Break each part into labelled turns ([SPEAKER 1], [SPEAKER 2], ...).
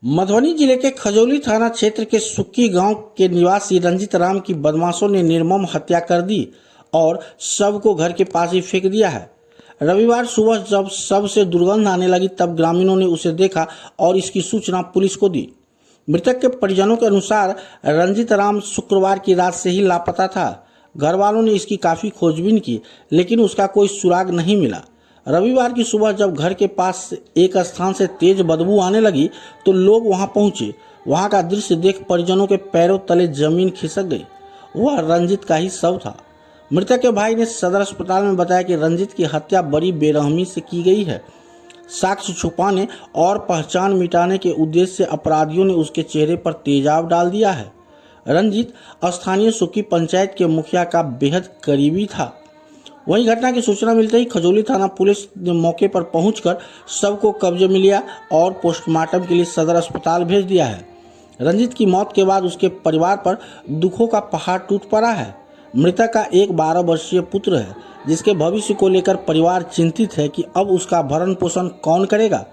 [SPEAKER 1] मधुबनी जिले के खजौली थाना क्षेत्र के सुक्की गांव के निवासी रंजित राम की बदमाशों ने निर्मम हत्या कर दी और शव को घर के पास ही फेंक दिया है। रविवार सुबह जब शव से दुर्गंध आने लगी तब ग्रामीणों ने उसे देखा और इसकी सूचना पुलिस को दी। मृतक के परिजनों के अनुसार रंजित राम शुक्रवार की रात से ही लापता था। घर वालों ने इसकी काफ़ी खोजबीन की लेकिन उसका कोई सुराग नहीं मिला। रविवार की सुबह जब घर के पास एक स्थान से तेज बदबू आने लगी तो लोग वहां पहुंचे। वहां का दृश्य देख परिजनों के पैरों तले जमीन खिसक गई। वह रंजित का ही शव था। मृतक के भाई ने सदर अस्पताल में बताया कि रंजित की हत्या बड़ी बेरहमी से की गई है। साक्ष्य छुपाने और पहचान मिटाने के उद्देश्य से अपराधियों ने उसके चेहरे पर तेजाब डाल दिया है। रंजित स्थानीय सुक्की पंचायत के मुखिया का बेहद करीबी था। वहीं घटना की सूचना मिलते ही खजौली थाना पुलिस ने मौके पर पहुंचकर शव को कब्जे में लिया और पोस्टमार्टम के लिए सदर अस्पताल भेज दिया है। रंजित की मौत के बाद उसके परिवार पर दुखों का पहाड़ टूट पड़ा है। मृतक का एक 12 वर्षीय पुत्र है जिसके भविष्य को लेकर परिवार चिंतित है कि अब उसका भरण पोषण कौन करेगा।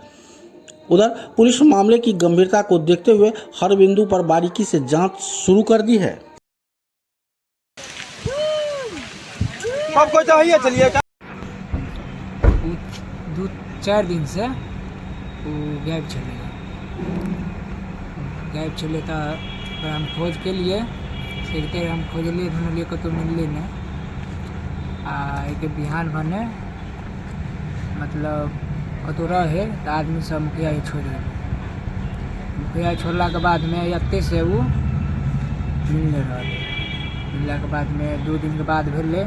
[SPEAKER 1] उधर पुलिस मामले की गंभीरता को देखते हुए हर बिंदु पर बारीकी से जांच शुरू कर दी है।
[SPEAKER 2] आपको चाहिए चलिए।
[SPEAKER 3] 2-4 दिन से वो गायब चले तो हम खोज के लिए सीखते हम खोजलिए ढूंढलिए कतौ मिलले नहीं। एक बिहान बने मतलब कतौ रहे तो आदमी सब मुखिया ही छोड़ दिए। मुखिया छोड़ला के बाद में एते से वो मिलने मिलला के बाद में 2 दिन के बाद भेले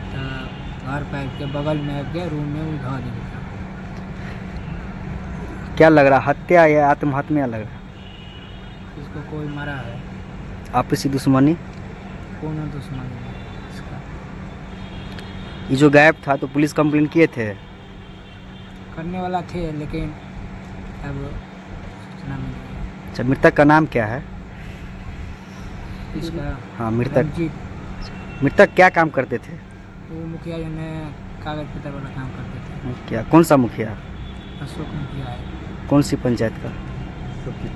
[SPEAKER 3] तो घर पाइप के बगल में आके रूम में वो धो दिया।
[SPEAKER 2] क्या लग रहा, हत्या या आत्महत्या लग रहा?
[SPEAKER 3] इसको कोई मरा है।
[SPEAKER 2] आपसी दुश्मनी?
[SPEAKER 3] कौन दुश्मनी है इसका?
[SPEAKER 2] ये जो गायब था तो पुलिस कंप्लेंट किए थे?
[SPEAKER 3] करने वाला थे लेकिन अब सूचना मिल गई।
[SPEAKER 2] अच्छा, मृतक का नाम क्या है?
[SPEAKER 3] इसका
[SPEAKER 2] हाँ, मृतक।
[SPEAKER 3] रंजीत।
[SPEAKER 2] मृतक क्या काम करते थे?
[SPEAKER 3] वो मुखिया जो ने कागज पत्तर वाला काम करते थे।
[SPEAKER 2] क्या, कौन सा मुखिया?
[SPEAKER 3] अशोक मुखिया है।
[SPEAKER 2] कौन सी पंचायत का?
[SPEAKER 3] सुखी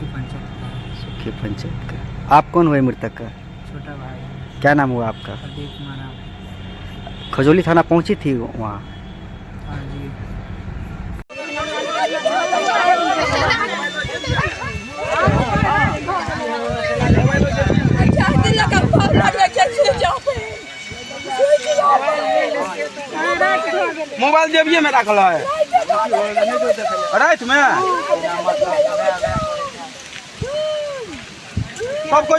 [SPEAKER 3] पंचायत का है।
[SPEAKER 2] सुखी पंचायत का। आप कौन हुए मृतक का?
[SPEAKER 3] छोटा भाई।
[SPEAKER 2] क्या नाम हुआ आपका?
[SPEAKER 3] प्रदीप कुमार नाम।
[SPEAKER 2] खजौली थाना पहुंची थी वहाँ?
[SPEAKER 3] हाँ जी।
[SPEAKER 2] मोबाइल जेबिए में रखल है रात में। सबको